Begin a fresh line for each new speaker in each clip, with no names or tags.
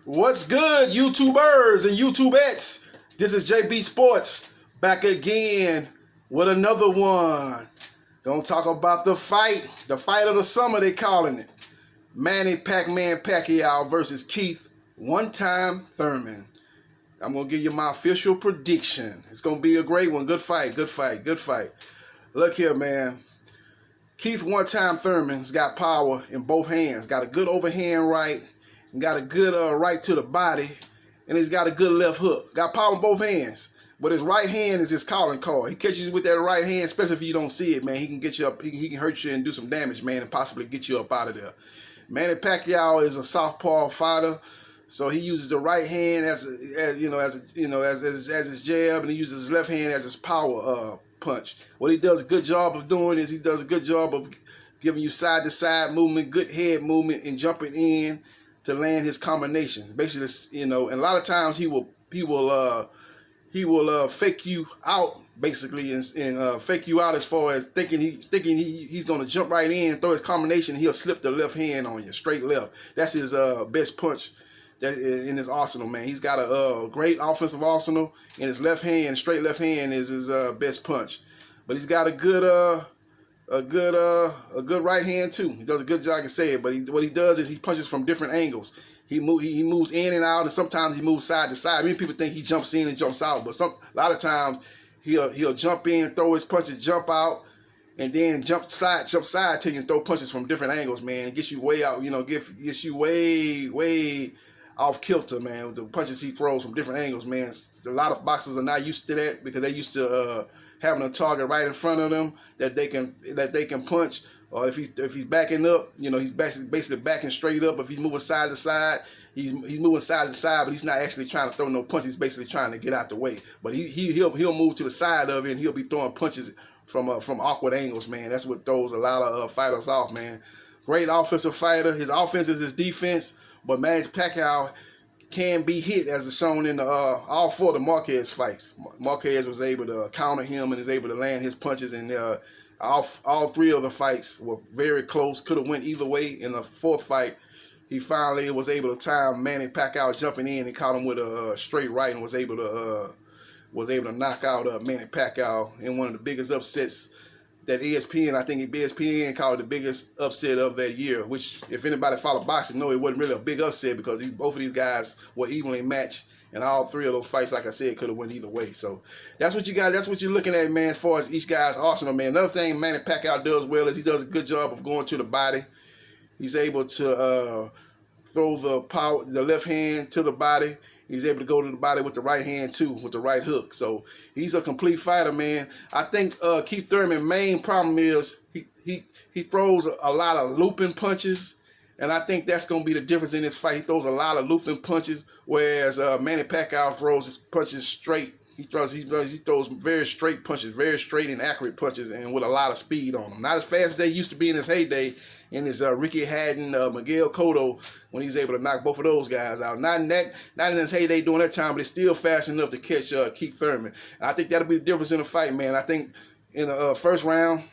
What's good, YouTubers and YouTubettes? This is JB Sports back again with another one. Gonna talk about the fight of the summer, they calling it. Manny Pacquiao versus Keith one-time Thurman. I'm gonna give you my official prediction. It's gonna be a great one. Good fight. Look here, man. Keith one-time Thurman's got power in both hands. Got a good overhand right. Got a good right to the body, and he's got a good left hook. Got power in both hands, but his right hand is his calling card. He catches you with that right hand, especially if you don't see it, man. He can get you up. He can hurt you and do some damage, man, and possibly get you up out of there. Manny Pacquiao is a southpaw fighter, so he uses the right hand as his jab, and he uses his left hand as his power punch. What he does a good job of doing is he does a good job of giving you side to side movement, good head movement, and jumping in to land his combination. Basically, and a lot of times he will fake you out, basically, and fake you out as far as thinking he's gonna jump right in, throw his combination, and he'll slip the left hand on you, straight left. That's his best punch that in his arsenal, man. He's got a great offensive arsenal, and his left hand, straight left hand, is his best punch. But he's got a good right hand too. He does a good job, I can say it. But what he does is he punches from different angles. He moves in and out, and sometimes he moves side to side. Many people think he jumps in and jumps out, but a lot of times he'll jump in, throw his punches, jump out, and then jump side till you and throw punches from different angles, man. It gets you way out, gets you way off kilter, man, with the punches he throws from different angles, man. A lot of boxers are not used to that because they used to having a target right in front of them that they can punch. Or if he's backing up, he's basically backing straight up. If he's moving side to side, he's moving side to side, but he's not actually trying to throw no punch. He's basically trying to get out the way. But he'll move to the side of it, and he'll be throwing punches from awkward angles, man. That's what throws a lot of fighters off, man. Great offensive fighter. His offense is his defense, but Manny Pacquiao can be hit, as is shown in all four of the Marquez fights. Marquez was able to counter him and is able to land his punches, and all three of the fights were very close. Could have went either way. In the fourth fight, he finally was able to time Manny Pacquiao jumping in and caught him with a straight right and was able to knock out Manny Pacquiao in one of the biggest upsets that ESPN called it the biggest upset of that year, which, if anybody followed boxing, know it wasn't really a big upset because both of these guys were evenly matched, and all three of those fights, like I said, could have went either way. So that's what you got. That's what you're looking at, man, as far as each guy's arsenal, man. Another thing Manny Pacquiao does well is he does a good job of going to the body. He's able to throw the left hand to the body. He's able to go to the body with the right hand, too, with the right hook. So he's a complete fighter, man. I think Keith Thurman's main problem is he throws a lot of looping punches, and I think that's going to be the difference in this fight. He throws a lot of looping punches, whereas Manny Pacquiao throws his punches straight. He throws very straight punches, very straight and accurate punches, and with a lot of speed on them. Not as fast as they used to be in his heyday, in his Ricky Hatton, Miguel Cotto, when he was able to knock both of those guys out. Not in his heyday during that time, but it's still fast enough to catch Keith Thurman. And I think that'll be the difference in the fight, man. I think in the first round,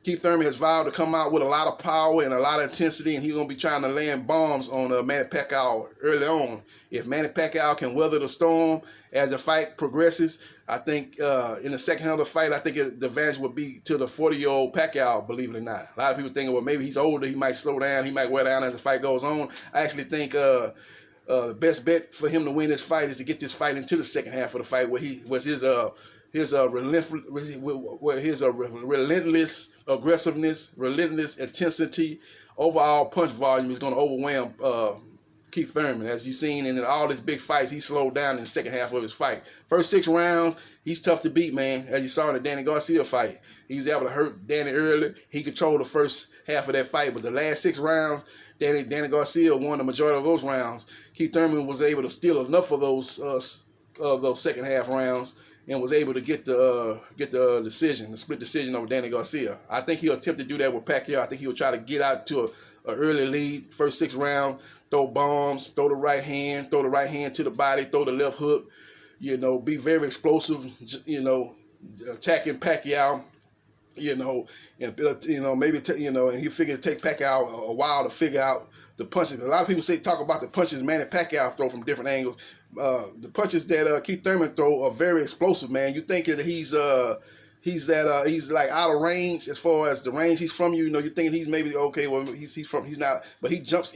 Keith Thurman has vowed to come out with a lot of power and a lot of intensity, and he's going to be trying to land bombs on Manny Pacquiao early on. If Manny Pacquiao can weather the storm as the fight progresses, I think in the second half of the fight, I think the advantage would be to the 40-year-old Pacquiao, believe it or not. A lot of people think, well, maybe he's older, he might slow down, he might wear down as the fight goes on. I actually think the best bet for him to win this fight is to get this fight into the second half of the fight, where his relentless aggressiveness, relentless intensity, overall punch volume is going to overwhelm Keith Thurman. As you've seen in all his big fights, he slowed down in the second half of his fight. First 6 rounds, he's tough to beat, man. As you saw in the Danny Garcia fight, he was able to hurt Danny early. He controlled the first half of that fight, but the last 6 rounds, Danny Garcia won the majority of those rounds. Keith Thurman was able to steal enough of those second half rounds and was able to get the decision, the split decision over Danny Garcia. I think he'll attempt to do that with Pacquiao. I think he'll try to get out to an early lead, first 6 rounds, throw bombs, throw the right hand to the body, throw the left hook, be very explosive, attacking Pacquiao, and maybe and he figured it take Pacquiao a while to figure out the punches. A lot of people talk about the punches Manny Pacquiao throw from different angles. The punches that Keith Thurman throw are very explosive, man. You think that he's like out of range as far as the range he's from. You know, you're thinking he's maybe okay. Well, he's not, but he jumps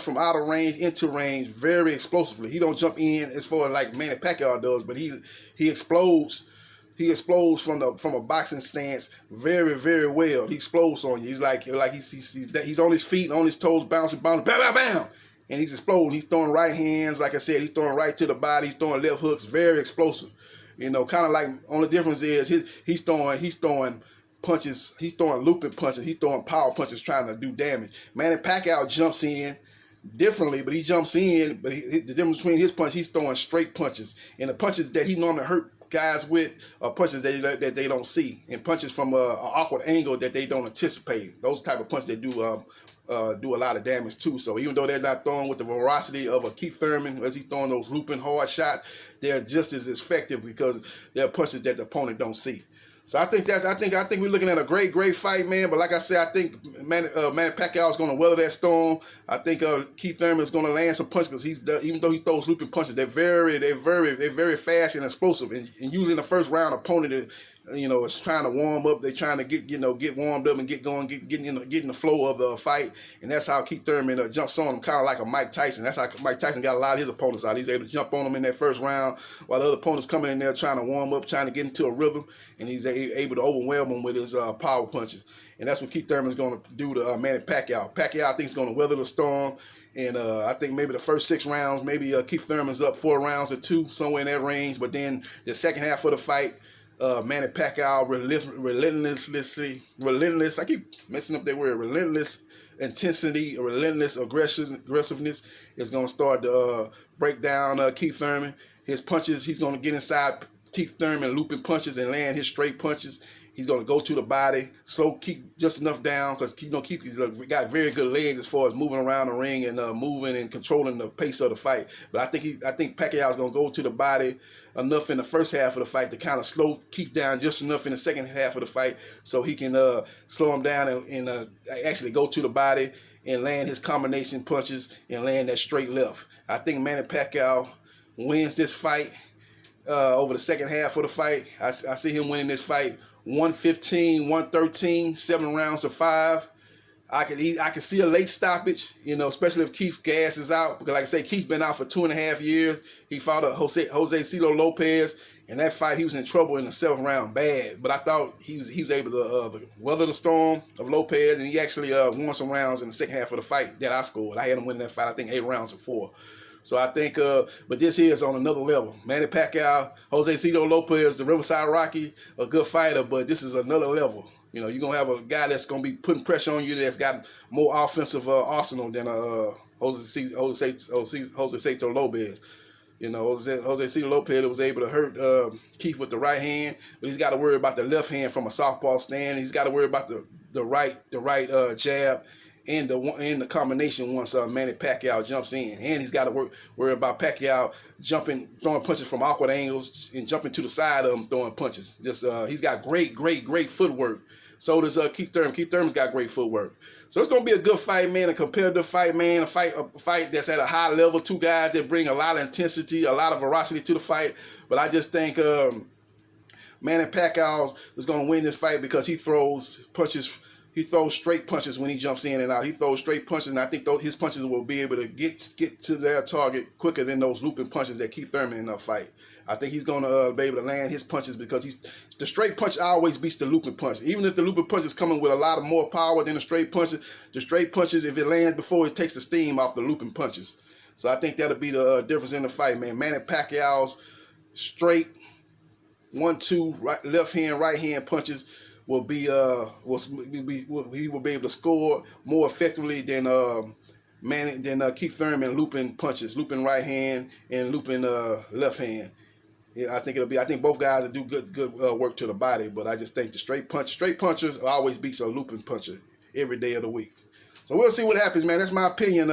from out of range into range very explosively. He don't jump in as far as like Manny Pacquiao does, but he explodes. He explodes from a boxing stance very, very well. He explodes on you. He's like he's on his feet, on his toes, bouncing, bam, bam, bam, and he's exploding. He's throwing right hands, like I said. He's throwing right to the body. He's throwing left hooks, very explosive. You know, kind of like, only difference is he's throwing punches. He's throwing looping punches. He's throwing power punches, trying to do damage. Manny Pacquiao jumps in differently, but he jumps in. But the difference between his punch, he's throwing straight punches, and the punches that he normally hurt guys with are punches that they don't see, and punches from an awkward angle that they don't anticipate. Those type of punches that do a lot of damage too. So even though they're not throwing with the velocity of a Keith Thurman as he's throwing those looping hard shots, they're just as effective because they're punches that the opponent don't see. So I think we're looking at a great fight, man. But like I said, I think Manny Pacquiao is going to weather that storm. I think Keith Thurman is going to land some punches because even though he throws looping punches, they're very fast and explosive. And usually in the first round, opponent is trying to warm up. They're trying to get warmed up and get going, get in the flow of the fight. And that's how Keith Thurman jumps on him, kind of like a Mike Tyson. That's how Mike Tyson got a lot of his opponents out. He's able to jump on them in that first round while the other opponents coming in there trying to warm up, trying to get into a rhythm, and he's able to overwhelm them with his power punches. And that's what Keith Thurman is going to do to Manny Pacquiao. Pacquiao, I think, is going to weather the storm. And I think maybe the first 6 rounds, maybe Keith Thurman's up 4 rounds or 2, somewhere in that range. But then the second half of the fight, Manny Pacquiao relentless, I keep messing up that word, relentless intensity, relentless aggressiveness is going to start to break down Keith Thurman. His punches, he's going to get inside Keith Thurman, looping punches and land his straight punches. He's going to go to the body, keep just enough down, because Keith got very good legs as far as moving around the ring and moving and controlling the pace of the fight. But I think Pacquiao is going to go to the body enough in the first half of the fight to kind of slow Keith down just enough in the second half of the fight so he can slow him down and actually go to the body and land his combination punches and land that straight left. I think Manny Pacquiao wins this fight over the second half of the fight. I see him winning this fight 115, 113, 7 rounds to 5. I can see a late stoppage, especially if Keith gasses out. Because like I say, Keith's been out for 2.5 years. He fought Jose Cito Lopez. In that fight, he was in trouble in the 7th round, bad. But I thought he was able to weather the storm of Lopez, and he actually won some rounds in the second half of the fight that I scored. I had him winning that fight, I think 8 rounds to 4. So I think, but this here is on another level. Manny Pacquiao, Jose Cito Lopez, the Riverside Rocky, a good fighter, but this is another level. You're going to have a guy that's going to be putting pressure on you that's got more offensive arsenal than Jose Cito Lopez. Jose Cito Lopez was able to hurt Keith with the right hand, but he's got to worry about the left hand from a southpaw stand. He's got to worry about the right jab and the combination once Manny Pacquiao jumps in. And he's got to worry about Pacquiao throwing punches from awkward angles and jumping to the side of him throwing punches. He's got great footwork. So does Keith Thurman. Keith Thurman's got great footwork. So it's going to be a good fight, man, a competitive fight, man, a fight that's at a high level. 2 guys that bring a lot of intensity, a lot of veracity to the fight. But I just think Manny Pacquiao is going to win this fight because he throws punches. He throws straight punches when he jumps in and out. He throws straight punches, and I think his punches will be able to get to their target quicker than those looping punches that Keith Thurman in the fight. I think he's going to be able to land his punches because the straight punch always beats the looping punch. Even if the looping punch is coming with a lot of more power than the straight punches, if it lands before it takes the steam off the looping punches. So I think that'll be the difference in the fight, man. Manny Pacquiao's straight 1-2 left hand, right hand punches will be he will be able to score more effectively than Keith Thurman looping punches, looping right hand and looping left hand. Yeah, I think both guys will do good work to the body, but I just think the straight punchers always beats a looping puncher every day of the week. So we'll see what happens, man. That's my opinion.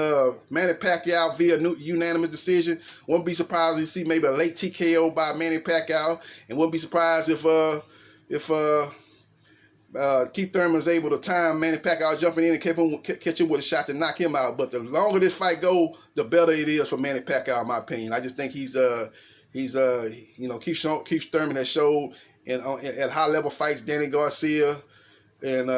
Manny Pacquiao via unanimous decision. Wouldn't be surprised to see maybe a late TKO by Manny Pacquiao, and wouldn't be surprised if Keith Thurman was able to time Manny Pacquiao jumping in and catch him with a shot to knock him out. But the longer this fight go, the better it is for Manny Pacquiao, in my opinion. I just think Keith Thurman has showed at high level fights, Danny Garcia and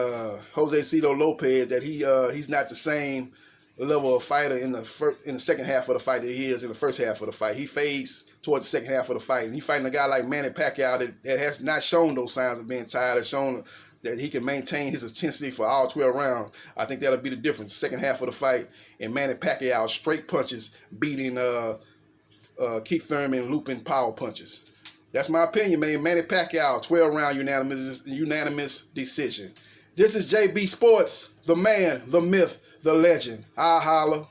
Jose Cito Lopez, that he's not the same level of fighter in the second half of the fight that he is in the first half of the fight. He fades towards the second half of the fight, and he's fighting a guy like Manny Pacquiao that has not shown those signs of being tired, has shown that he can maintain his intensity for all 12 rounds. I think that'll be the difference. Second half of the fight, and Manny Pacquiao straight punches beating Keith Thurman looping power punches. That's my opinion, man. Manny Pacquiao, 12-round unanimous decision. This is JB Sports, the man, the myth, the legend. I holla.